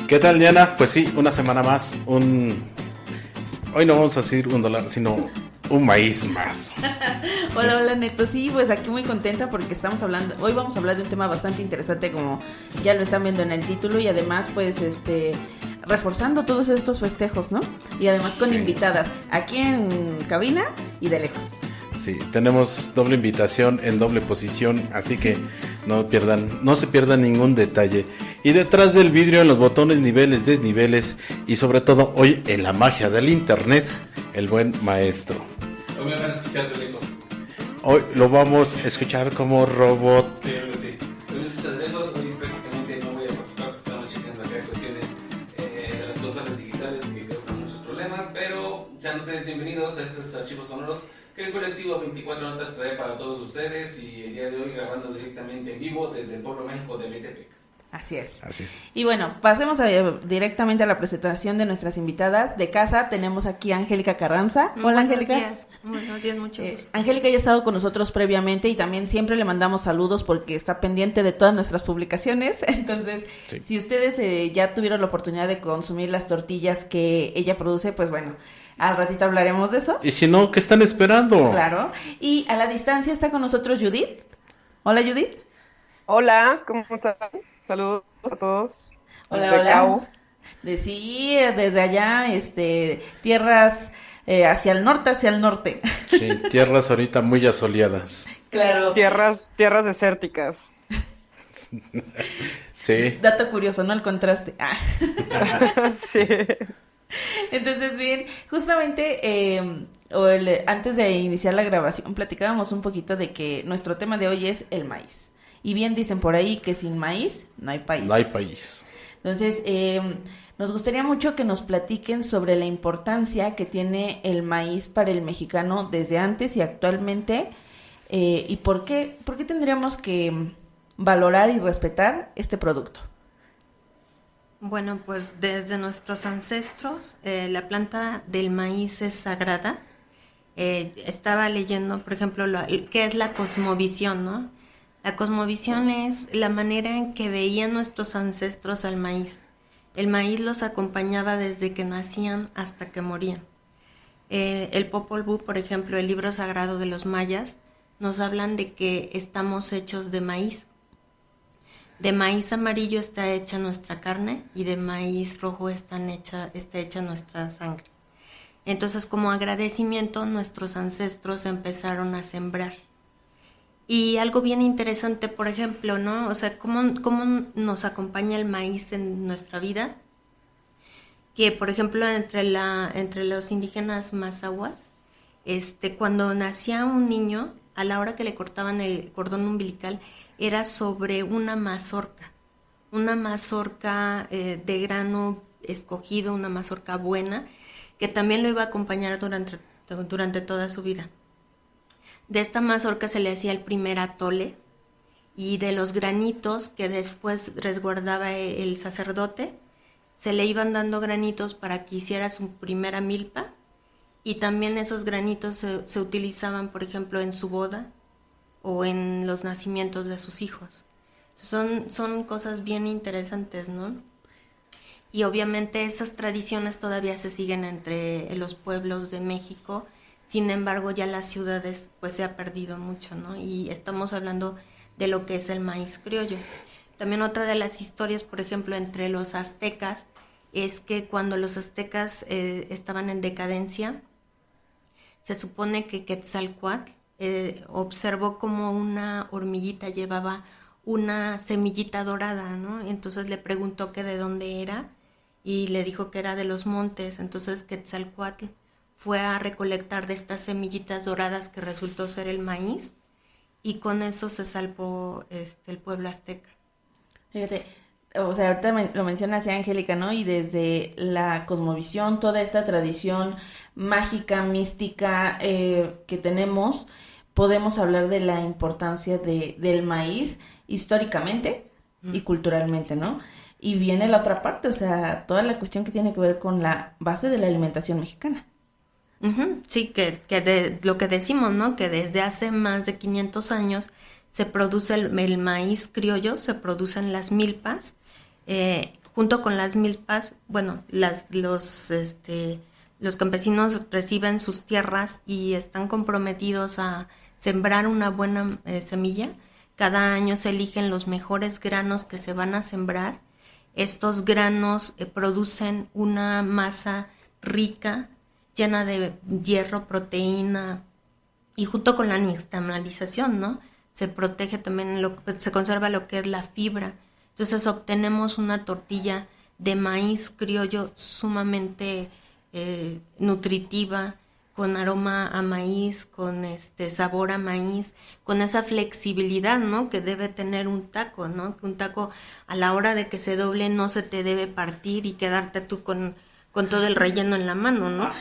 ¿Qué tal, Diana? Pues sí, una semana más, Hoy no vamos a decir $1, sino un maíz más. Hola, hola, Neto. Sí, pues aquí muy contenta porque hoy vamos a hablar de un tema bastante interesante, como ya lo están viendo en el título, y además pues reforzando todos estos festejos, ¿no? Y además con invitadas aquí en cabina y de lejos. Sí, tenemos doble invitación en doble posición, así que no se pierdan ningún detalle. Y detrás del vidrio, en los botones, niveles, desniveles, y sobre todo hoy en la magia del internet, el buen maestro. Hoy me van a escuchar de lejos. Hoy lo vamos a escuchar como robot. Sí. Hoy me escuchan de lejos. Hoy prácticamente no voy a participar porque estamos checando acá cuestiones de las consolas digitales que causan muchos problemas. Pero sean ustedes bienvenidos a estos archivos sonoros que el colectivo 24 Notas trae para todos ustedes, y el día de hoy grabando directamente en vivo desde el pueblo mágico de Metepec. Así es. Así es. Y bueno, pasemos directamente a la presentación de nuestras invitadas de casa. Tenemos aquí a Angélica Carranza. Hola, Angélica. Buenos días, mucho gusto. Angélica ya ha estado con nosotros previamente y también siempre le mandamos saludos porque está pendiente de todas nuestras publicaciones. Entonces, sí, si ustedes ya tuvieron la oportunidad de consumir las tortillas que ella produce, pues bueno, al ratito hablaremos de eso. Y si no, ¿qué están esperando? Claro. Y a la distancia está con nosotros Judith. Hola, Judith. Hola, ¿cómo están? Saludos a todos. Hola. Desde allá, tierras hacia el norte. Sí, tierras ahorita muy asoleadas. Claro. Tierras desérticas. Sí. Dato curioso, ¿no? El contraste. Sí. Entonces, bien, justamente antes de iniciar la grabación platicábamos un poquito de que nuestro tema de hoy es el maíz. Y bien dicen por ahí que sin maíz no hay país. No hay país. Entonces, nos gustaría mucho que nos platiquen sobre la importancia que tiene el maíz para el mexicano desde antes y actualmente, y por qué tendríamos que valorar y respetar este producto. Bueno, pues desde nuestros ancestros, la planta del maíz es sagrada. Estaba leyendo, por ejemplo, qué es la cosmovisión, ¿no? La cosmovisión es la manera en que veían nuestros ancestros al maíz. El maíz los acompañaba desde que nacían hasta que morían. El Popol Vuh, por ejemplo, el libro sagrado de los mayas, nos hablan de que estamos hechos de maíz. De maíz amarillo está hecha nuestra carne y de maíz rojo está hecha nuestra sangre. Entonces, como agradecimiento, nuestros ancestros empezaron a sembrar. Y algo bien interesante, por ejemplo, ¿no? O sea, ¿cómo nos acompaña el maíz en nuestra vida? Que, por ejemplo, entre los indígenas mazahuas, cuando nacía un niño, a la hora que le cortaban el cordón umbilical, era sobre una mazorca de grano escogido, una mazorca buena, que también lo iba a acompañar durante toda su vida. De esta mazorca se le hacía el primer atole, y de los granitos que después resguardaba el sacerdote, se le iban dando granitos para que hiciera su primera milpa, y también esos granitos se utilizaban, por ejemplo, en su boda o en los nacimientos de sus hijos. Son cosas bien interesantes, ¿no? Y obviamente esas tradiciones todavía se siguen entre los pueblos de México. Sin embargo, ya las ciudades pues se ha perdido mucho, ¿no? Y estamos hablando de lo que es el maíz criollo. También otra de las historias, por ejemplo, entre los aztecas, es que cuando los aztecas estaban en decadencia, se supone que Quetzalcóatl observó como una hormiguita llevaba una semillita dorada, ¿no? Entonces le preguntó que de dónde era y le dijo que era de los montes. Entonces Quetzalcóatl fue a recolectar de estas semillitas doradas que resultó ser el maíz, y con eso se salvó el pueblo azteca. Fíjate, o sea, ahorita lo menciona así Angélica, ¿no? Y desde la cosmovisión, toda esta tradición mágica, mística que tenemos, podemos hablar de la importancia del maíz históricamente y culturalmente, ¿no? Y viene la otra parte, o sea, toda la cuestión que tiene que ver con la base de la alimentación mexicana. Sí, que de lo que decimos, ¿no? Que desde hace más de 500 años se produce el maíz criollo, se producen las milpas, junto con las milpas, bueno, los campesinos reciben sus tierras y están comprometidos a sembrar una buena semilla. Cada año se eligen los mejores granos que se van a sembrar. Estos granos producen una masa rica, llena de hierro, proteína, y junto con la nixtamalización, ¿no? Se protege también, se conserva lo que es la fibra. Entonces obtenemos una tortilla de maíz criollo sumamente nutritiva, con aroma a maíz, con sabor a maíz, con esa flexibilidad, ¿no? Que debe tener un taco, ¿no? Que un taco a la hora de que se doble no se te debe partir y quedarte tú con todo el relleno en la mano, ¿no?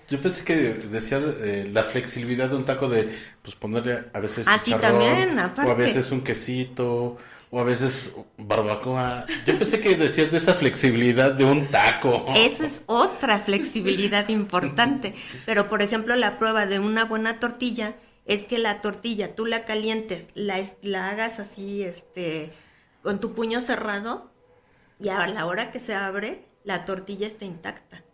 Yo pensé que decía la flexibilidad de un taco de, pues ponerle a veces sí, chicharrón, también, aparte. o a veces un quesito, o a veces barbacoa. Yo pensé que decías de esa flexibilidad de un taco. Esa es otra flexibilidad importante. Pero, por ejemplo, la prueba de una buena tortilla es que la tortilla tú la calientes, la hagas así, con tu puño cerrado, y a la hora que se abre, la tortilla está intacta.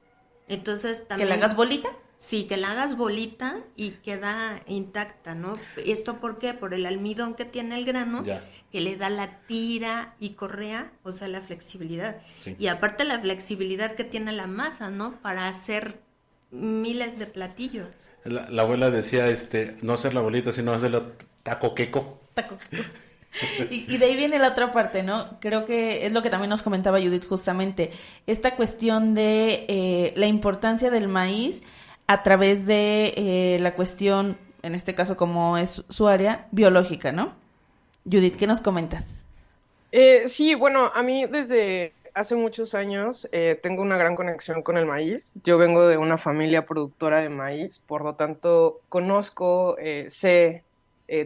Entonces también... ¿Que la hagas bolita? Sí, que la hagas bolita y queda intacta, ¿no? ¿Esto por qué? Por el almidón que tiene el grano, que le da la tira y correa, o sea, la flexibilidad. Sí. Y aparte la flexibilidad que tiene la masa, ¿no? Para hacer miles de platillos. La abuela decía, no hacer la bolita, sino hacerlo taco queco. Taco. Y de ahí viene la otra parte, ¿no? Creo que es lo que también nos comentaba Judith justamente, esta cuestión de la importancia del maíz a través de la cuestión, en este caso como es su área, biológica, ¿no? Judith, ¿qué nos comentas? Sí, bueno, a mí desde hace muchos años tengo una gran conexión con el maíz. Yo vengo de una familia productora de maíz, por lo tanto conozco, sé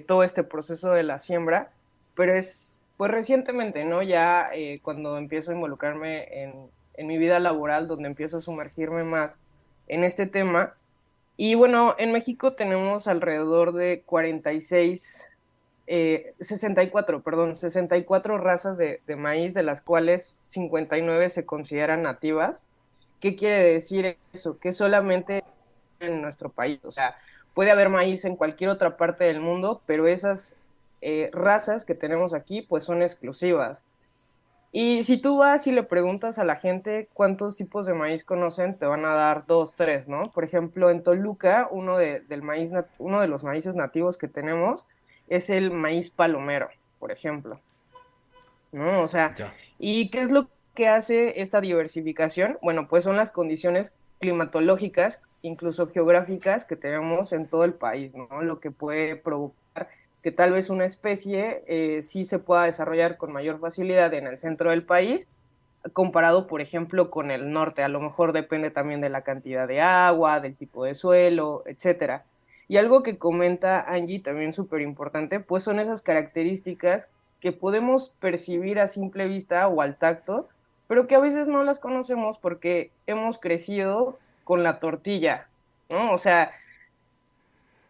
todo este proceso de la siembra. Pero es, pues recientemente, ¿no? Ya cuando empiezo a involucrarme en mi vida laboral, donde empiezo a sumergirme más en este tema. Y bueno, en México tenemos alrededor de 64 razas de maíz, de las cuales 59 se consideran nativas. ¿Qué quiere decir eso? Que solamente en nuestro país, o sea, puede haber maíz en cualquier otra parte del mundo, pero esas razas que tenemos aquí pues son exclusivas. Y si tú vas y le preguntas a la gente cuántos tipos de maíz conocen, te van a dar 2, 3, ¿no? Por ejemplo, en Toluca, uno de los maíces nativos que tenemos es el maíz palomero, por ejemplo, ¿no? O sea, ¿y qué es lo que hace esta diversificación? Bueno, pues son las condiciones climatológicas, incluso geográficas, que tenemos en todo el país, ¿no? Lo que puede provocar que tal vez una especie sí se pueda desarrollar con mayor facilidad en el centro del país, comparado, por ejemplo, con el norte. A lo mejor depende también de la cantidad de agua, del tipo de suelo, etcétera. Y algo que comenta Angie, también súper importante, pues son esas características que podemos percibir a simple vista o al tacto, pero que a veces no las conocemos porque hemos crecido con la tortilla, ¿no? O sea,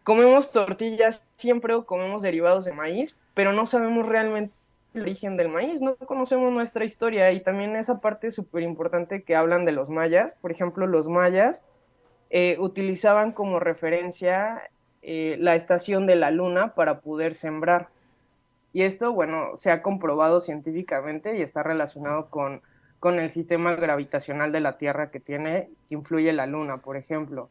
comemos tortillas siempre o comemos derivados de maíz, pero no sabemos realmente el origen del maíz, no conocemos nuestra historia. Y también esa parte súper importante que hablan de los mayas. Por ejemplo, los mayas utilizaban como referencia la estación de la luna para poder sembrar. Y esto, bueno, se ha comprobado científicamente y está relacionado con el sistema gravitacional de la Tierra que influye la luna, por ejemplo.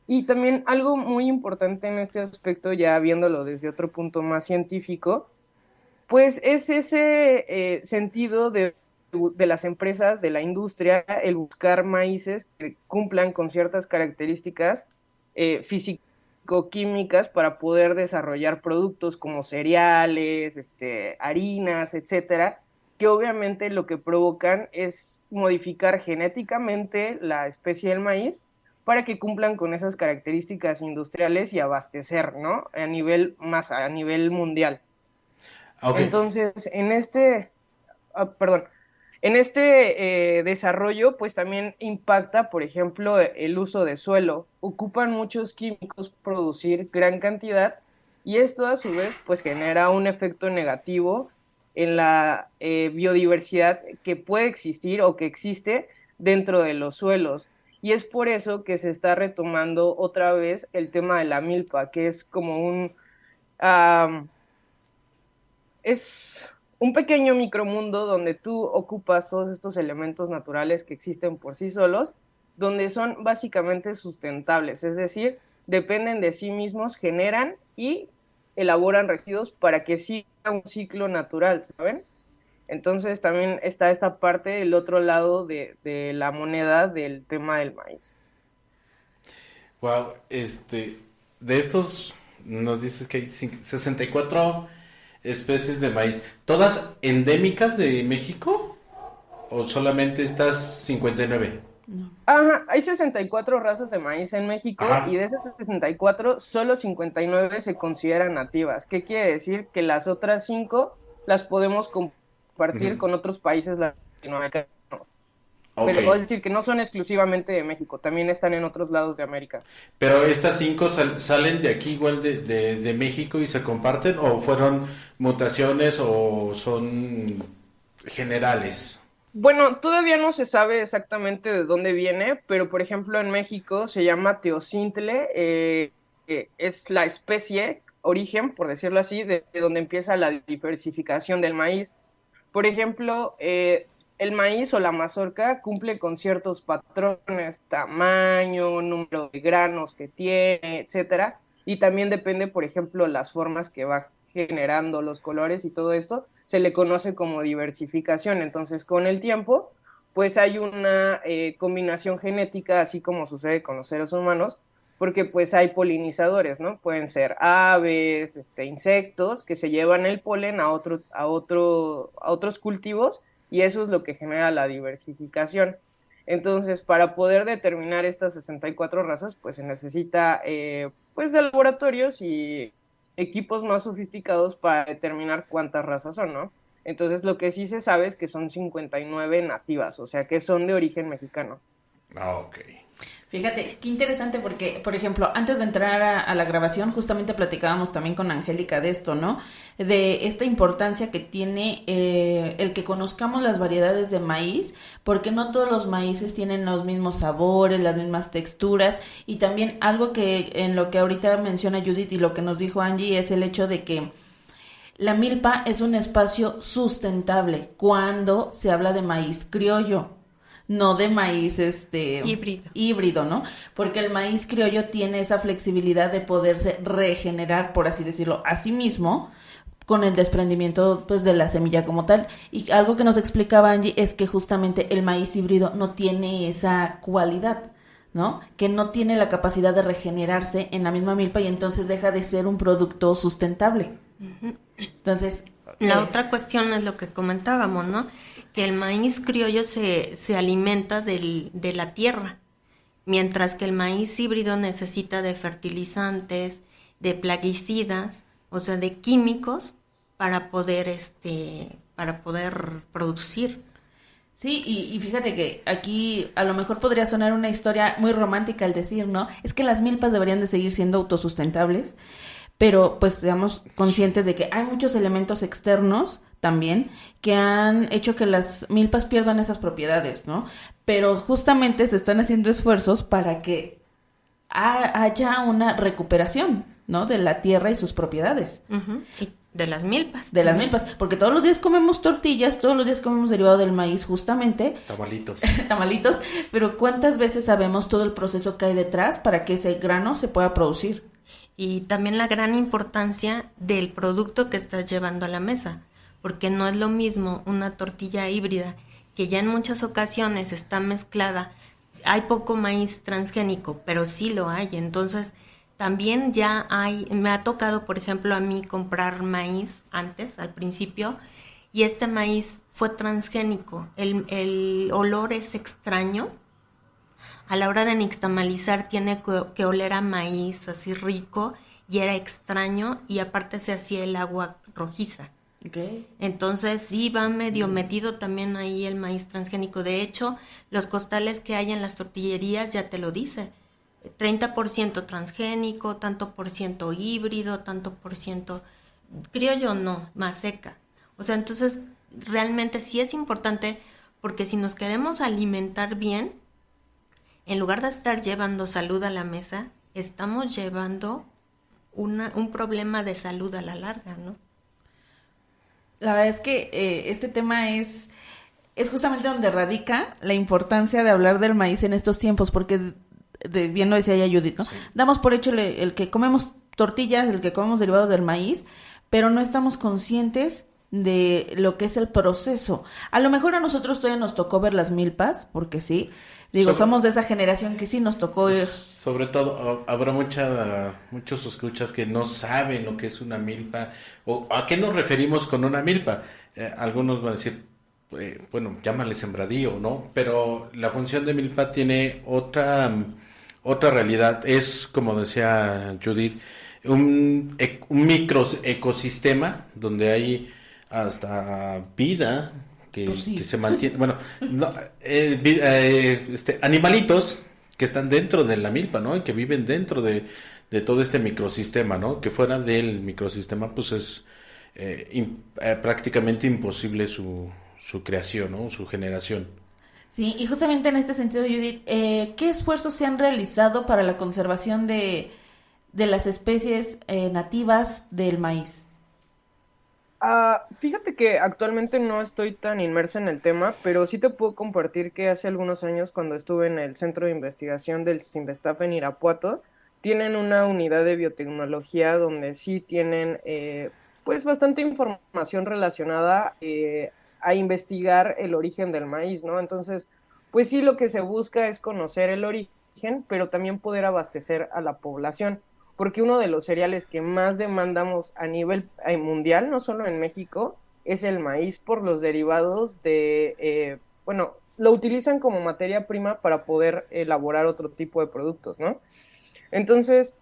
Y también algo muy importante en este aspecto, ya viéndolo desde otro punto más científico, pues es ese sentido de las empresas, de la industria, el buscar maíces que cumplan con ciertas características físico-químicas para poder desarrollar productos como cereales, harinas, etcétera, que obviamente lo que provocan es modificar genéticamente la especie del maíz para que cumplan con esas características industriales y abastecer, ¿no? A nivel mundial. Okay. Entonces, en este desarrollo, pues también impacta, por ejemplo, el uso de suelo. Ocupan muchos químicos producir gran cantidad y esto a su vez pues genera un efecto negativo en la biodiversidad que puede existir o que existe dentro de los suelos. Y es por eso que se está retomando otra vez el tema de la milpa, que es como es un pequeño micromundo donde tú ocupas todos estos elementos naturales que existen por sí solos, donde son básicamente sustentables, es decir, dependen de sí mismos, generan y elaboran residuos para que siga un ciclo natural, ¿saben? Entonces también está esta parte, el otro lado de la moneda del tema del maíz. Wow, de estos nos dices que hay 64 especies de maíz, ¿todas endémicas de México o solamente estas 59? Ajá, hay 64 razas de maíz en México Ajá. y de esas 64, solo 59 se consideran nativas. ¿Qué quiere decir? Que las otras 5 las podemos compartir Ujú. con otros países latinoamericanos. Ok, Pero es decir, que no son exclusivamente de México, también están en otros lados de América. pero estas 5 salen de aquí igual de México y se comparten o fueron mutaciones o son generales. Bueno, todavía no se sabe exactamente de dónde viene, pero por ejemplo en México se llama teocintle, que es la especie, origen, por decirlo así, de donde empieza la diversificación del maíz. Por ejemplo, el maíz o la mazorca cumple con ciertos patrones, tamaño, número de granos que tiene, etcétera, y también depende, por ejemplo, las formas que va generando, los colores y todo esto, se le conoce como diversificación. Entonces, con el tiempo, pues hay una combinación genética, así como sucede con los seres humanos, porque pues hay polinizadores, ¿no? Pueden ser aves, insectos que se llevan el polen a otros cultivos y eso es lo que genera la diversificación. Entonces, para poder determinar estas 64 razas, pues se necesita pues de laboratorios y equipos más sofisticados para determinar cuántas razas son, ¿no? Entonces, lo que sí se sabe es que son 59 nativas, o sea, que son de origen mexicano. Ah, ok. Fíjate, qué interesante porque, por ejemplo, antes de entrar a la grabación, justamente platicábamos también con Angélica de esto, ¿no? De esta importancia que tiene el que conozcamos las variedades de maíz, porque no todos los maíces tienen los mismos sabores, las mismas texturas, y también algo que en lo que ahorita menciona Judith y lo que nos dijo Angie es el hecho de que la milpa es un espacio sustentable cuando se habla de maíz criollo, no de maíz híbrido, ¿no? Porque el maíz criollo tiene esa flexibilidad de poderse regenerar, por así decirlo, a sí mismo con el desprendimiento pues de la semilla como tal. Y algo que nos explicaba Angie es que justamente el maíz híbrido no tiene esa cualidad, ¿no? Que no tiene la capacidad de regenerarse en la misma milpa y entonces deja de ser un producto sustentable. Entonces, la otra cuestión es lo que comentábamos, ¿no? Que el maíz criollo se alimenta de la tierra, mientras que el maíz híbrido necesita de fertilizantes, de plaguicidas, o sea, de químicos para poder producir. sí, y fíjate que aquí a lo mejor podría sonar una historia muy romántica al decir, ¿no? Es que las milpas deberían de seguir siendo autosustentables, pero pues seamos conscientes de que hay muchos elementos externos también que han hecho que las milpas pierdan esas propiedades, ¿no? Pero justamente se están haciendo esfuerzos para que haya una recuperación, ¿no? De la tierra y sus propiedades. Uh-huh. Y de las milpas. De las milpas, porque todos los días comemos tortillas, todos los días comemos derivado del maíz, justamente. Tamalitos. Tamalitos, pero ¿cuántas veces sabemos todo el proceso que hay detrás para que ese grano se pueda producir? Y también la gran importancia del producto que estás llevando a la mesa, porque no es lo mismo una tortilla híbrida, que ya en muchas ocasiones está mezclada. Hay poco maíz transgénico, pero sí lo hay. Entonces, también ya me ha tocado, por ejemplo, a mí comprar maíz antes, al principio, y este maíz fue transgénico. El olor es extraño. A la hora de nixtamalizar tiene que oler a maíz así rico y era extraño y aparte se hacía el agua rojiza. Okay. Entonces sí va medio metido también ahí el maíz transgénico. De hecho, los costales que hay en las tortillerías ya te lo dice. 30% transgénico, tanto por ciento híbrido, tanto por ciento criollo no, más seca. O sea, entonces realmente sí es importante porque si nos queremos alimentar bien, en lugar de estar llevando salud a la mesa, estamos llevando un problema de salud a la larga, ¿no? La verdad es que este tema es justamente donde radica la importancia de hablar del maíz en estos tiempos, porque bien lo decía ya Judith, ¿no? Sí. Damos por hecho el que comemos tortillas, el que comemos derivados del maíz, pero no estamos conscientes de lo que es el proceso. A lo mejor a nosotros todavía nos tocó ver las milpas, porque sí, somos de esa generación que sí nos tocó ir. Sobre todo, habrá muchos escuchas que no saben lo que es una milpa, o a qué nos referimos con una milpa. Algunos van a decir, bueno, llámale sembradío, ¿no? Pero la función de milpa tiene otra realidad. Es, como decía Judith, un micro ecosistema donde hay hasta vida que se mantiene, bueno, no, animalitos que están dentro de la milpa, ¿no? Y que viven dentro de todo este microsistema, ¿no? Que fuera del microsistema, pues es prácticamente imposible su creación, ¿no? Su generación. Sí, y justamente en este sentido, Judith, ¿qué esfuerzos se han realizado para la conservación de las especies nativas del maíz? Fíjate que actualmente no estoy tan inmersa en el tema, pero sí te puedo compartir que hace algunos años, cuando estuve en el Centro de Investigación del CINVESTAF en Irapuato, tienen una unidad de biotecnología donde sí tienen pues bastante información relacionada a investigar el origen del maíz, ¿no? Entonces, pues sí, lo que se busca es conocer el origen, pero también poder abastecer a la población, porque uno de los cereales que más demandamos a nivel mundial, no solo en México, es el maíz por los derivados de, bueno, lo utilizan como materia prima para poder elaborar otro tipo de productos, ¿no? Entonces,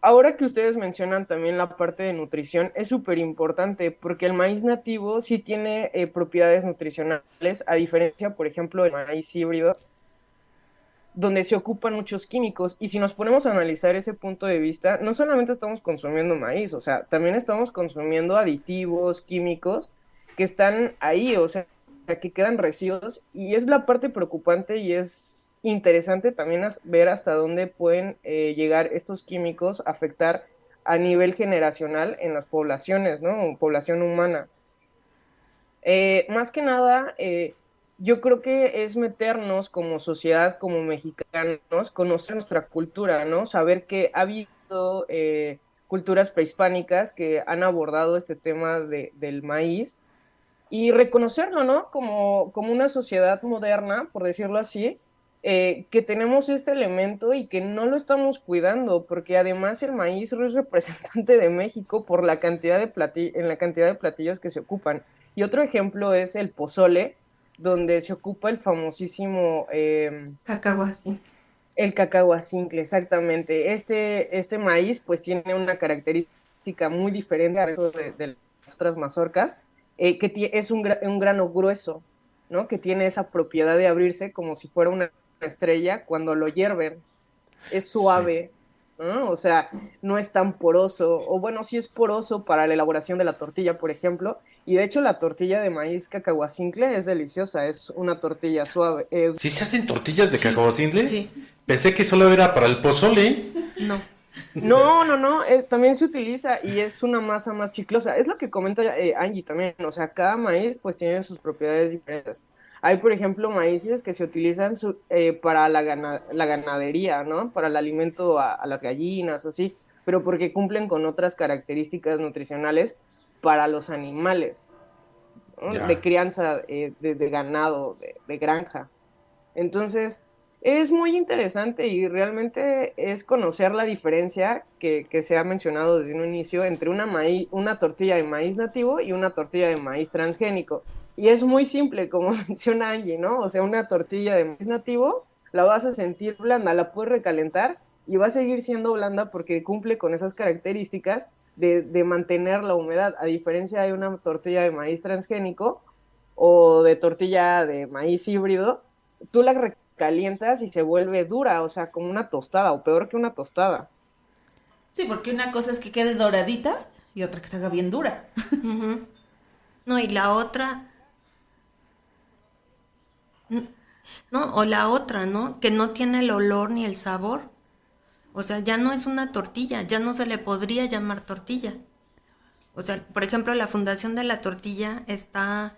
ahora que ustedes mencionan también la parte de nutrición, es súper importante porque el maíz nativo sí tiene propiedades nutricionales, a diferencia, por ejemplo, del maíz híbrido, donde se ocupan muchos químicos. Y si nos ponemos a analizar ese punto de vista, no solamente estamos consumiendo maíz, o sea, también estamos consumiendo aditivos, químicos, que están ahí, o sea, que quedan residuos, y es la parte preocupante y es interesante también ver hasta dónde pueden llegar estos químicos a afectar a nivel generacional en las poblaciones, ¿no? Población humana. Más que nada, yo creo que es meternos como sociedad, como mexicanos, conocer nuestra cultura, ¿no? Saber que ha habido culturas prehispánicas que han abordado este tema del maíz y reconocerlo, ¿no? Como una sociedad moderna, por decirlo así, que tenemos este elemento y que no lo estamos cuidando, porque además el maíz es representante de México por la cantidad en la cantidad de platillos que se ocupan. Y otro ejemplo es el pozole, donde se ocupa el famosísimo cacahuacincle. El cacahuacincle, exactamente. Este maíz pues tiene una característica muy diferente al resto de las otras mazorcas, que es un grano grueso, ¿no? Que tiene esa propiedad de abrirse como si fuera una estrella cuando lo hierven. Es suave, sí, ¿no? O sea, no es tan poroso, o bueno, sí es poroso para la elaboración de la tortilla, por ejemplo, y de hecho la tortilla de maíz cacahuacincle es deliciosa, es una tortilla suave. ¿Sí se hacen tortillas de cacahuacincle? Sí. Pensé que solo era para el pozole. No. No, también se utiliza y es una masa más chiclosa. Es lo que comenta Angie también, o sea, cada maíz pues tiene sus propiedades diferentes. Hay, por ejemplo, maíces que se utilizan para la ganadería, ¿no? Para el alimento a las gallinas o así, pero porque cumplen con otras características nutricionales para los animales, ¿no? De crianza de ganado, de granja. Entonces, es muy interesante y realmente es conocer la diferencia que se ha mencionado desde un inicio entre una tortilla de maíz nativo y una tortilla de maíz transgénico. Y es muy simple, como menciona Angie, ¿no? O sea, una tortilla de maíz nativo la vas a sentir blanda, la puedes recalentar y va a seguir siendo blanda porque cumple con esas características de mantener la humedad, a diferencia de una tortilla de maíz transgénico o de tortilla de maíz híbrido, tú la recalientas y se vuelve dura, o sea, como una tostada, o peor que una tostada. Sí, porque una cosa es que quede doradita y otra que se haga bien dura. Uh-huh. No, y la otra, no, o la otra, ¿no? Que no tiene el olor ni el sabor. O sea, ya no es una tortilla, ya no se le podría llamar tortilla. O sea, por ejemplo, la Fundación de la Tortilla está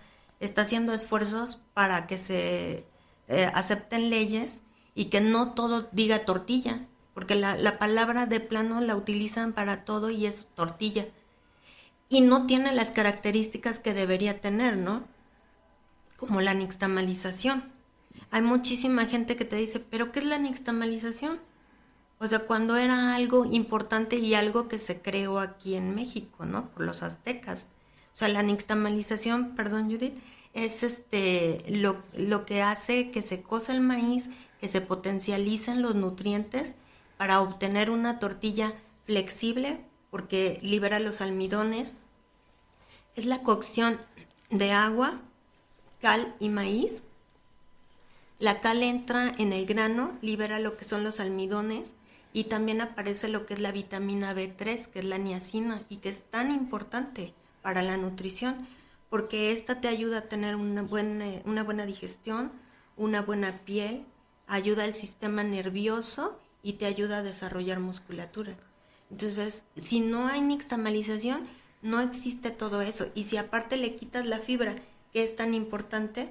haciendo esfuerzos para que se acepten leyes y que no todo diga tortilla, porque la palabra de plano la utilizan para todo y es tortilla. Y no tiene las características que debería tener, ¿no? Como la nixtamalización. Hay muchísima gente que te dice, ¿pero qué es la nixtamalización? O sea, cuando era algo importante y algo que se creó aquí en México, ¿no? Por los aztecas. O sea, la nixtamalización, perdón, Judith, es lo que hace que se cosa el maíz, que se potencialicen los nutrientes para obtener una tortilla flexible, porque libera los almidones. Es la cocción de agua, cal y maíz. La cal entra en el grano, libera lo que son los almidones, y también aparece lo que es la vitamina B3, que es la niacina, y que es tan importante para la nutrición, porque esta te ayuda a tener una buena digestión, una buena piel, ayuda al sistema nervioso y te ayuda a desarrollar musculatura. Entonces, si no hay nixtamalización, no existe todo eso. Y si aparte le quitas la fibra, que es tan importante,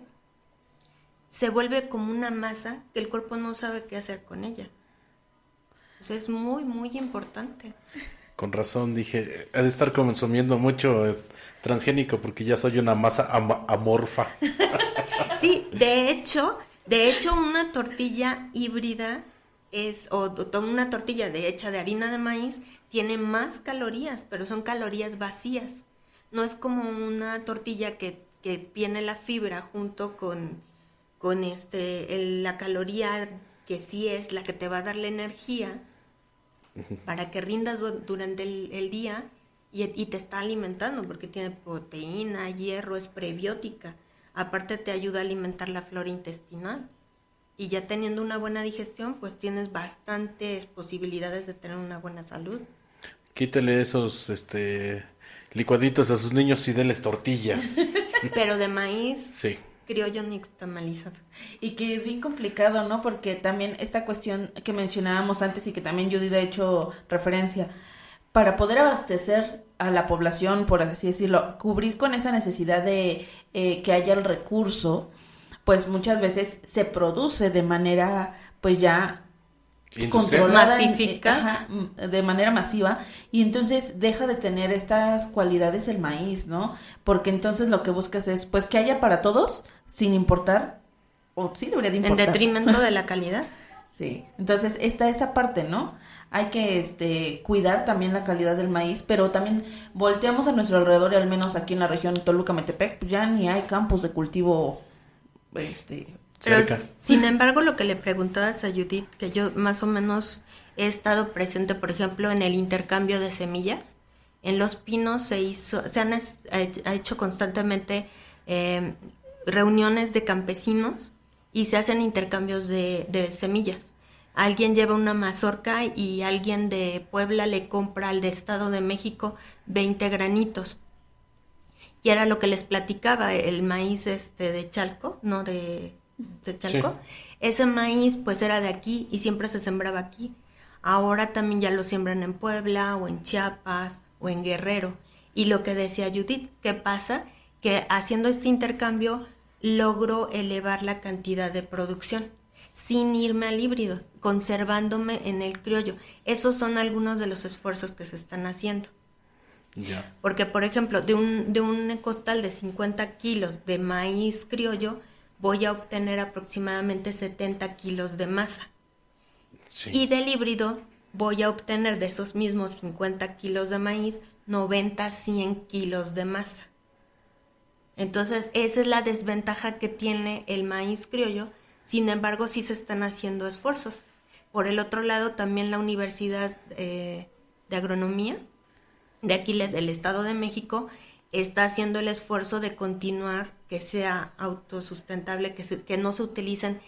se vuelve como una masa que el cuerpo no sabe qué hacer con ella. Entonces es muy, muy importante. Con razón dije, ha de estar consumiendo mucho transgénico porque ya soy una masa amorfa. Sí, de hecho una tortilla híbrida o una tortilla hecha de harina de maíz tiene más calorías, pero son calorías vacías. No es como una tortilla que tiene la fibra junto con la caloría que sí es la que te va a dar la energía para que rindas durante el día y te está alimentando porque tiene proteína, hierro, es prebiótica. Aparte te ayuda a alimentar la flora intestinal. Y ya teniendo una buena digestión, pues tienes bastantes posibilidades de tener una buena salud. Quítale esos licuaditos a sus niños y denles tortillas. Pero de maíz. Sí. Criollo nixtamalizado. Y que es bien complicado, ¿no? Porque también esta cuestión que mencionábamos antes y que también Judith ha hecho referencia, para poder abastecer a la población, por así decirlo, cubrir con esa necesidad de que haya el recurso, pues muchas veces se produce de manera, pues ya controlada, masifica, de manera masiva, y entonces deja de tener estas cualidades el maíz, ¿no? Porque entonces lo que buscas es, pues, que haya para todos, sin importar, o sí debería de importar. En detrimento de la calidad. Sí, entonces está esa parte, ¿no? Hay que cuidar también la calidad del maíz, pero también volteamos a nuestro alrededor, y al menos aquí en la región Toluca-Metepec, pues ya ni hay campos de cultivo, Pero, cerca. sin embargo, lo que le preguntabas a Judith, que yo más o menos he estado presente, por ejemplo, en el intercambio de semillas. En Los Pinos se ha hecho constantemente reuniones de campesinos y se hacen intercambios de semillas. Alguien lleva una mazorca y alguien de Puebla le compra al de Estado de México 20 granitos. Y era lo que les platicaba, el maíz de Chalco, ¿no? De Chalco. Sí. Ese maíz pues era de aquí y siempre se sembraba aquí. Ahora también ya lo siembran en Puebla o en Chiapas o en Guerrero. Y lo que decía Judith, ¿qué pasa? Que haciendo este intercambio logro elevar la cantidad de producción sin irme al híbrido, conservándome en el criollo. Esos son algunos de los esfuerzos que se están haciendo. Yeah. Porque, por ejemplo, de un costal de 50 kilos de maíz criollo, voy a obtener aproximadamente 70 kilos de masa. Sí. Y del híbrido voy a obtener de esos mismos 50 kilos de maíz, 90, 100 kilos de masa. Entonces, esa es la desventaja que tiene el maíz criollo. Sin embargo, sí se están haciendo esfuerzos. Por el otro lado, también la Universidad de Agronomía de aquí del Estado de México está haciendo el esfuerzo de continuar que sea autosustentable, que no se utilicen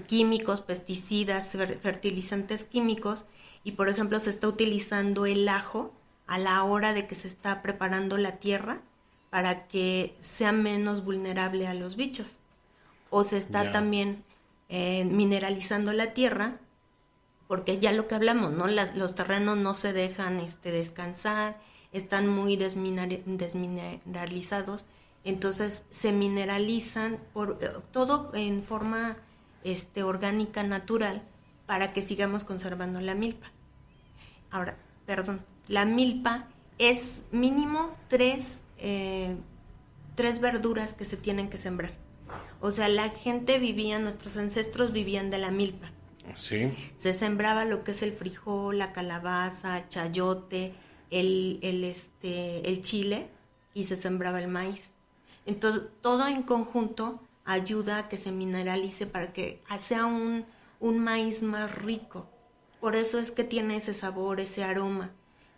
químicos, pesticidas, fertilizantes químicos, y por ejemplo se está utilizando el ajo a la hora de que se está preparando la tierra para que sea menos vulnerable a los bichos. O se está también mineralizando la tierra, porque ya lo que hablamos, ¿no? Los terrenos no se dejan descansar, están muy desmineralizados, entonces se mineralizan todo en forma orgánica natural para que sigamos conservando la milpa. Ahora, la milpa es mínimo tres verduras que se tienen que sembrar. O sea, nuestros ancestros vivían de la milpa. Sí. Se sembraba lo que es el frijol, la calabaza, el chayote, el chile, y se sembraba el maíz. Entonces, todo en conjunto ayuda a que se mineralice para que sea un maíz más rico. Por eso es que tiene ese sabor, ese aroma.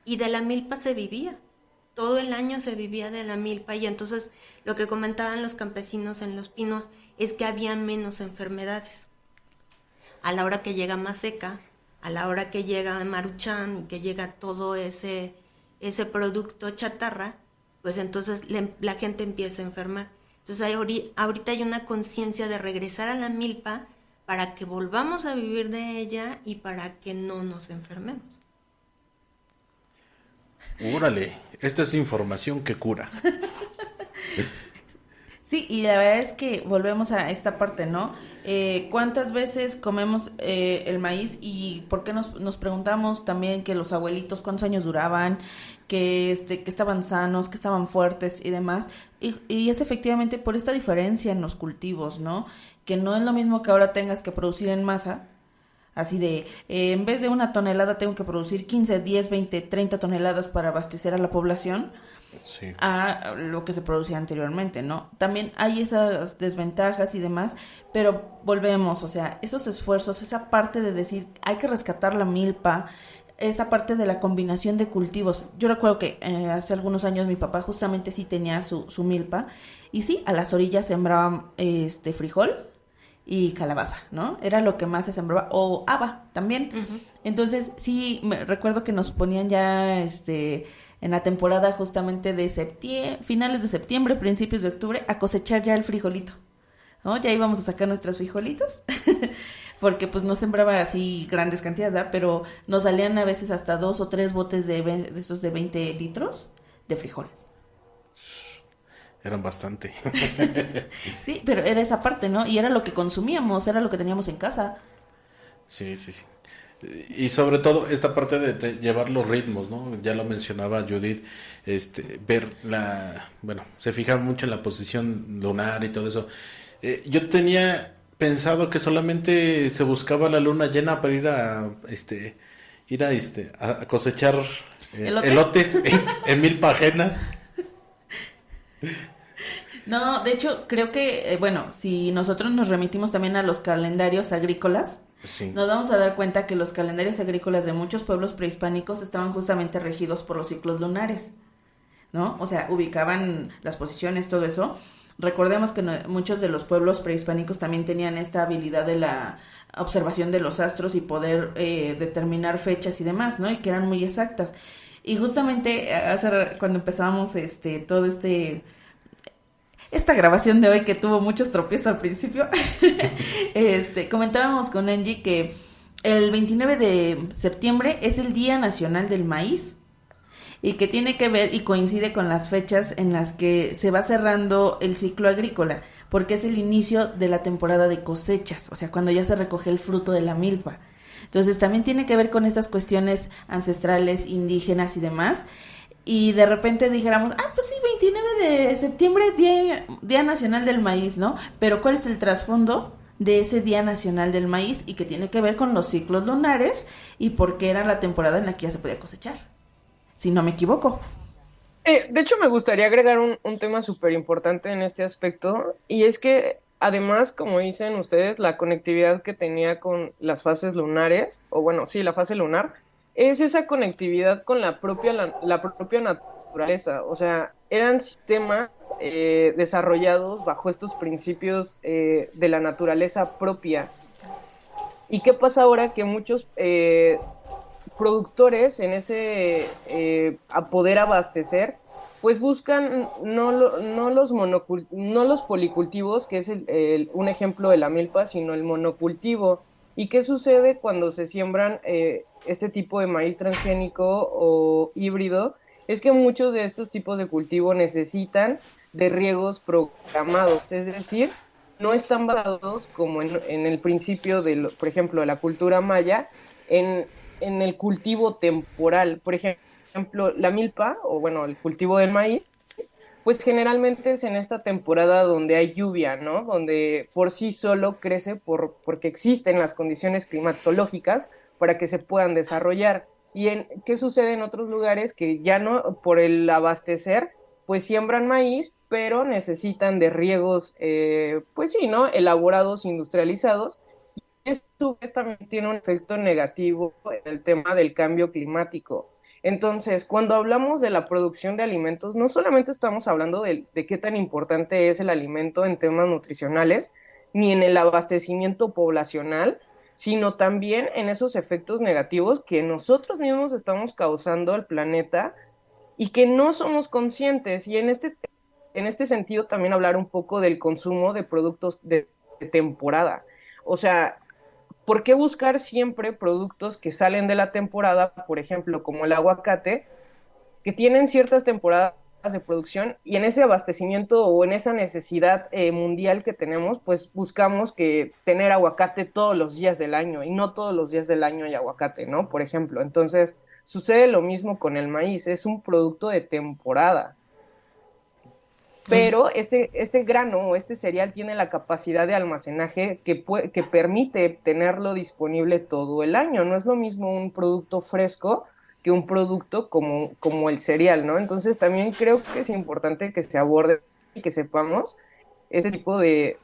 Y de la milpa se vivía. Todo el año se vivía de la milpa, y entonces lo que comentaban los campesinos en Los Pinos es que había menos enfermedades. A la hora que llega más seca, a la hora que llega Maruchan y que llega todo ese producto chatarra, pues entonces la gente empieza a enfermar. Entonces ahorita hay una conciencia de regresar a la milpa para que volvamos a vivir de ella y para que no nos enfermemos. Órale, esta es información que cura. Sí, y la verdad es que volvemos a esta parte, ¿no? ¿Cuántas veces comemos el maíz? Y por qué nos preguntamos también que los abuelitos cuántos años duraban, que estaban sanos, que estaban fuertes y demás. Y es efectivamente por esta diferencia en los cultivos, ¿no? Que no es lo mismo que ahora tengas que producir en masa. Así de, en vez de 1 tonelada tengo que producir 15, 10, 20, 30 toneladas para abastecer a la población, sí, a lo que se producía anteriormente, ¿no? También hay esas desventajas y demás, pero volvemos, o sea, esos esfuerzos, esa parte de decir, hay que rescatar la milpa, esa parte de la combinación de cultivos. Yo recuerdo que hace algunos años mi papá justamente sí tenía su milpa, y sí, a las orillas sembraban frijol y calabaza, ¿no? Era lo que más se sembraba, o haba también. Uh-huh. Entonces, sí, me recuerdo que nos ponían ya en la temporada justamente de finales de septiembre, principios de octubre, a cosechar ya el frijolito, ¿no? Ya íbamos a sacar nuestros frijolitos, porque pues no sembraba así grandes cantidades, ¿verdad? Pero nos salían a veces hasta 2 o 3 botes de esos de 20 litros de frijol. Eran bastante. Sí, pero era esa parte, ¿no? Y era lo que consumíamos, era lo que teníamos en casa. Sí. Y sobre todo esta parte de llevar los ritmos, ¿no? Ya lo mencionaba Judith, ver se fijaba mucho en la posición lunar y todo eso. Yo tenía pensado que solamente se buscaba la luna llena para ir a cosechar elotes en milpa ajena. No, de hecho, creo que, si nosotros nos remitimos también a los calendarios agrícolas, sí, nos vamos a dar cuenta que los calendarios agrícolas de muchos pueblos prehispánicos estaban justamente regidos por los ciclos lunares, ¿no? O sea, ubicaban las posiciones, todo eso. Recordemos que muchos de los pueblos prehispánicos también tenían esta habilidad de la observación de los astros y poder determinar fechas y demás, ¿no? Y que eran muy exactas. Y justamente cuando empezábamos todo esta grabación de hoy, que tuvo muchos tropiezos al principio, comentábamos con Angie que el 29 de septiembre es el Día Nacional del Maíz, y que tiene que ver y coincide con las fechas en las que se va cerrando el ciclo agrícola, porque es el inicio de la temporada de cosechas, o sea, cuando ya se recoge el fruto de la milpa. Entonces también tiene que ver con estas cuestiones ancestrales, indígenas y demás. Y de repente dijéramos, pues sí, 29 de septiembre, Día Nacional del Maíz, ¿no? Pero ¿cuál es el trasfondo de ese Día Nacional del Maíz? Y que tiene que ver con los ciclos lunares y porque era la temporada en la que ya se podía cosechar, si no me equivoco. De hecho, me gustaría agregar un tema súper importante en este aspecto, y es que además, como dicen ustedes, la conectividad que tenía con las fases lunares, la fase lunar, es esa conectividad con la propia naturaleza. O sea, eran sistemas desarrollados bajo estos principios de la naturaleza propia. ¿Y qué pasa ahora? Que muchos productores en ese a poder abastecer pues buscan no los policultivos, que es un ejemplo de la milpa, sino el monocultivo. ¿Y qué sucede cuando se siembran este tipo de maíz transgénico o híbrido? Es que muchos de estos tipos de cultivo necesitan de riegos programados, es decir, no están basados como en el principio por ejemplo, de la cultura maya, en el cultivo temporal. Por ejemplo, la milpa, o bueno, el cultivo del maíz, pues generalmente es en esta temporada donde hay lluvia, ¿no? Donde por sí solo crece porque existen las condiciones climatológicas para que se puedan desarrollar. ¿Qué sucede en otros lugares? Que ya no, por el abastecer, pues siembran maíz, pero necesitan de riegos, pues sí, ¿no? Elaborados, industrializados. Y esto también tiene un efecto negativo en el tema del cambio climático. Entonces, cuando hablamos de la producción de alimentos, no solamente estamos hablando de qué tan importante es el alimento en temas nutricionales, ni en el abastecimiento poblacional, sino también en esos efectos negativos que nosotros mismos estamos causando al planeta y que no somos conscientes. Y en este sentido también hablar un poco del consumo de productos de temporada. O sea, ¿por qué buscar siempre productos que salen de la temporada, por ejemplo, como el aguacate, que tienen ciertas temporadas de producción y en ese abastecimiento o en esa necesidad mundial que tenemos, pues buscamos que tener aguacate todos los días del año y no todos los días del año hay aguacate, ¿no? Por ejemplo, entonces sucede lo mismo con el maíz, es un producto de temporada. Pero este grano o este cereal tiene la capacidad de almacenaje que permite tenerlo disponible todo el año. No es lo mismo un producto fresco que un producto como el cereal, ¿no? Entonces también creo que es importante que se aborde y que sepamos este tipo de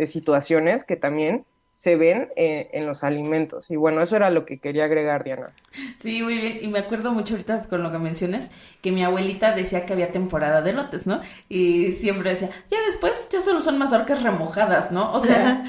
situaciones que también se ven en los alimentos. Y bueno, eso era lo que quería agregar, Diana. Sí, muy bien. Y me acuerdo mucho ahorita con lo que mencionas, que mi abuelita decía que había temporada de elotes, ¿no? Y siempre decía, ya después ya solo son mazorcas remojadas, ¿no? O sea,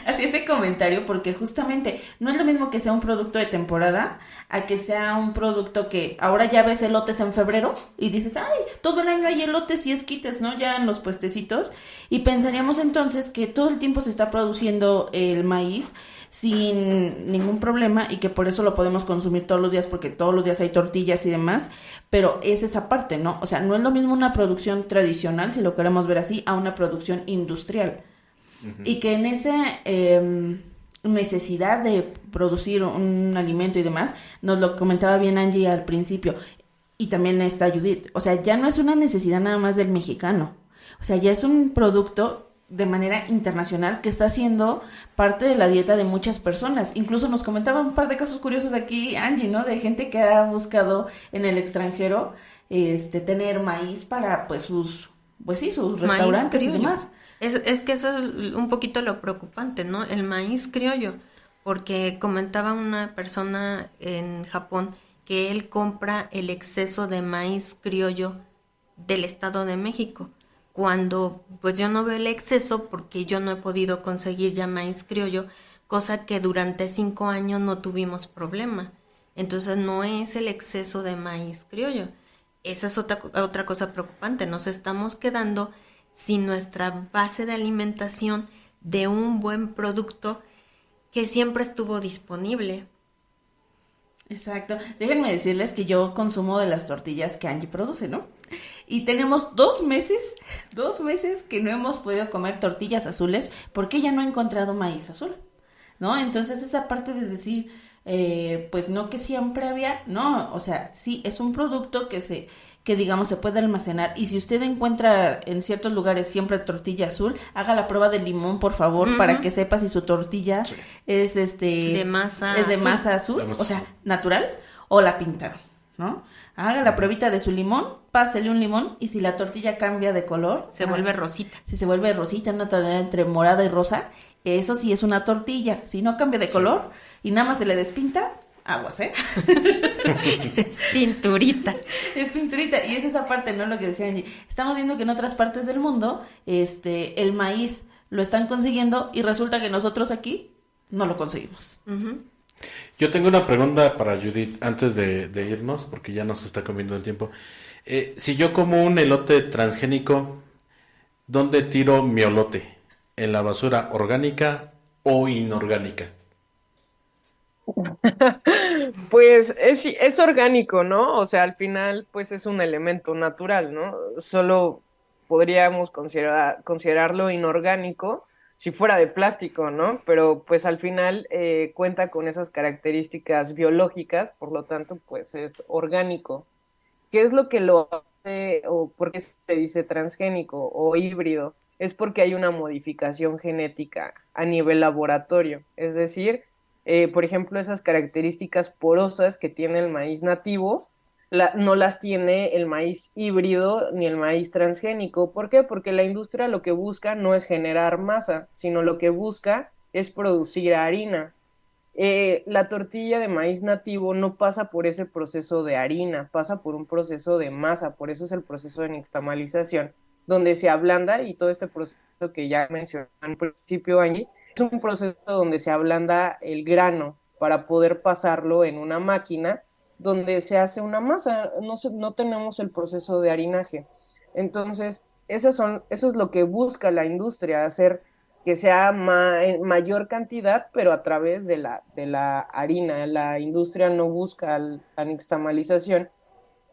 hacía ese comentario porque justamente no es lo mismo que sea un producto de temporada a que sea un producto que ahora ya ves elotes en febrero y dices, ay, todo el año hay elotes y esquites, ¿no? Ya en los puestecitos. Y pensaríamos entonces que todo el tiempo se está produciendo el maíz sin ningún problema y que por eso lo podemos consumir todos los días porque todos los días hay tortillas y demás, pero es esa parte, ¿no? O sea, no es lo mismo una producción tradicional, si lo queremos ver así, a una producción industrial. Uh-huh. Y que en esa necesidad de producir un alimento y demás, nos lo comentaba bien Angie al principio, y también está Judith, o sea, ya no es una necesidad nada más del mexicano, o sea, ya es un producto de manera internacional que está siendo parte de la dieta de muchas personas. Incluso nos comentaba un par de casos curiosos aquí, Angie, ¿no? De gente que ha buscado en el extranjero tener maíz para sus restaurantes y demás. Es que eso es un poquito lo preocupante, ¿no? El maíz criollo, porque comentaba una persona en Japón que él compra el exceso de maíz criollo del Estado de México, cuando pues yo no veo el exceso porque yo no he podido conseguir ya maíz criollo, cosa que durante 5 años no tuvimos problema. Entonces no es el exceso de maíz criollo. Esa es otra cosa preocupante. Nos estamos quedando sin nuestra base de alimentación de un buen producto que siempre estuvo disponible. Exacto. Déjenme decirles que yo consumo de las tortillas que Angie produce, ¿no? Y tenemos 2 meses que no hemos podido comer tortillas azules porque ella no ha encontrado maíz azul, ¿no? Entonces esa parte de decir, pues no que siempre había, no, o sea, sí, es un producto que digamos se puede almacenar, y si usted encuentra en ciertos lugares siempre tortilla azul, haga la prueba de limón, por favor, para que sepa si su tortilla es de masa azul, o sea, natural, o la pintaron, ¿no? Haga la pruebita de su limón, pásele un limón, y si la tortilla cambia de color, se vuelve rosita. Si se vuelve rosita, una tonalidad entre morada y rosa, eso sí es una tortilla. Si no cambia de color y nada más se le despinta, aguas, ¿eh? Es pinturita. Es pinturita, y es esa parte, ¿no? Lo que decía Angie. Estamos viendo que en otras partes del mundo, el maíz lo están consiguiendo y resulta que nosotros aquí no lo conseguimos. Uh-huh. Yo tengo una pregunta para Judith antes de irnos, porque ya nos está comiendo el tiempo. Si yo como un elote transgénico, ¿dónde tiro mi elote? ¿En la basura orgánica o inorgánica? Pues es orgánico, ¿no? O sea, al final, pues es un elemento natural, ¿no? Solo podríamos considerarlo inorgánico si fuera de plástico, ¿no? Pero pues al final cuenta con esas características biológicas, por lo tanto, pues es orgánico. ¿Qué es lo que lo hace o por qué se dice transgénico o híbrido? Es porque hay una modificación genética a nivel laboratorio. Es decir, por ejemplo, esas características porosas que tiene el maíz nativo, no las tiene el maíz híbrido ni el maíz transgénico. ¿Por qué? Porque la industria lo que busca no es generar masa, sino lo que busca es producir harina. La tortilla de maíz nativo no pasa por ese proceso de harina, pasa por un proceso de masa, por eso es el proceso de nixtamalización, donde se ablanda y todo este proceso que ya mencioné al principio, Angie, es un proceso donde se ablanda el grano para poder pasarlo en una máquina donde se hace una masa, no tenemos el proceso de harinaje. Entonces, eso es lo que busca la industria, hacer que sea mayor cantidad, pero a través de la harina. La industria no busca la nixtamalización.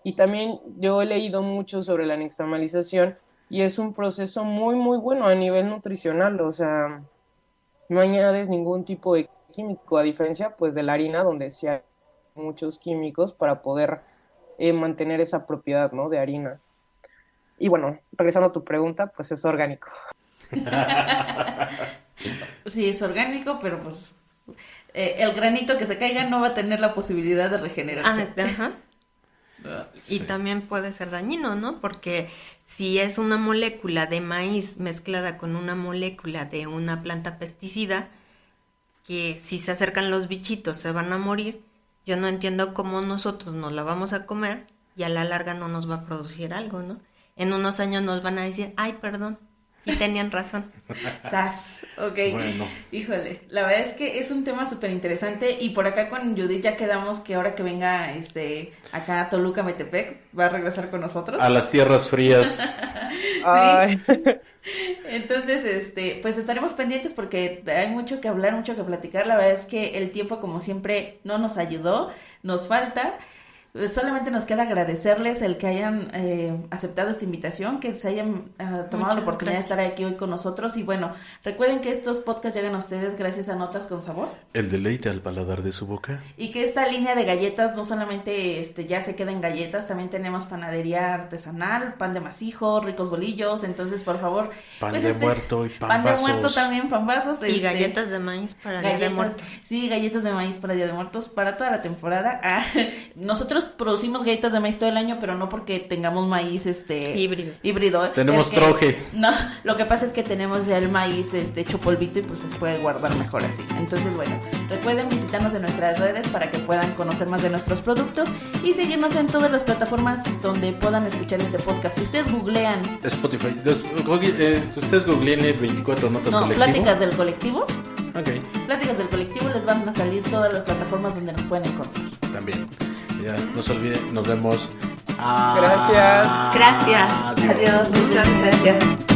Y también yo he leído mucho sobre la nixtamalización y es un proceso muy, muy bueno a nivel nutricional. O sea, no añades ningún tipo de químico, a diferencia pues de la harina, donde sí hay muchos químicos para poder mantener esa propiedad, ¿no? De harina. Y bueno, regresando a tu pregunta, pues es orgánico. Sí, es orgánico, pero pues el granito que se caiga no va a tener la posibilidad de regenerarse. Ajá. Sí. Y también puede ser dañino, ¿no? Porque si es una molécula de maíz mezclada con una molécula de una planta pesticida, que si se acercan los bichitos se van a morir, yo no entiendo cómo nosotros nos la vamos a comer y a la larga no nos va a producir algo, ¿no? En unos años nos van a decir, ay, perdón, sí tenían razón. ¡Sas! Ok. Bueno. Híjole, la verdad es que es un tema súper interesante y por acá con Judith ya quedamos que ahora que venga acá a Toluca, Metepec, va a regresar con nosotros. A las tierras frías. Ay. Entonces, pues estaremos pendientes porque hay mucho que hablar, mucho que platicar. La verdad es que el tiempo, como siempre, no nos ayudó, nos falta. Solamente nos queda agradecerles el que hayan aceptado esta invitación, que se hayan tomado la oportunidad de estar aquí hoy con nosotros. Y bueno, recuerden que estos podcasts llegan a ustedes gracias a Notas con Sabor. El deleite al paladar de su boca. Y que esta línea de galletas no solamente ya se queda en galletas, también tenemos panadería artesanal, pan de masijo, ricos bolillos. Entonces, por favor, Pan pues de muerto y pan de muerto también, pambazos. Y galletas de maíz para Día de Muertos. Sí, galletas de maíz para Día de Muertos, para toda la temporada. Nosotros producimos galletas de maíz todo el año, pero no porque tengamos maíz híbrido. Tenemos troje. No, lo que pasa es que tenemos ya el maíz hecho polvito y pues se puede guardar mejor así. Entonces, bueno, recuerden visitarnos en nuestras redes para que puedan conocer más de nuestros productos y seguirnos en todas las plataformas donde puedan escuchar este podcast. Si ustedes googlean Spotify. Ustedes googleen 24 Notas Colectivo. Pláticas del Colectivo. Ok. Pláticas del Colectivo, les van a salir todas las plataformas donde nos pueden encontrar. También. Ya, no se olviden, nos vemos. Gracias. Gracias. Adiós, muchas gracias.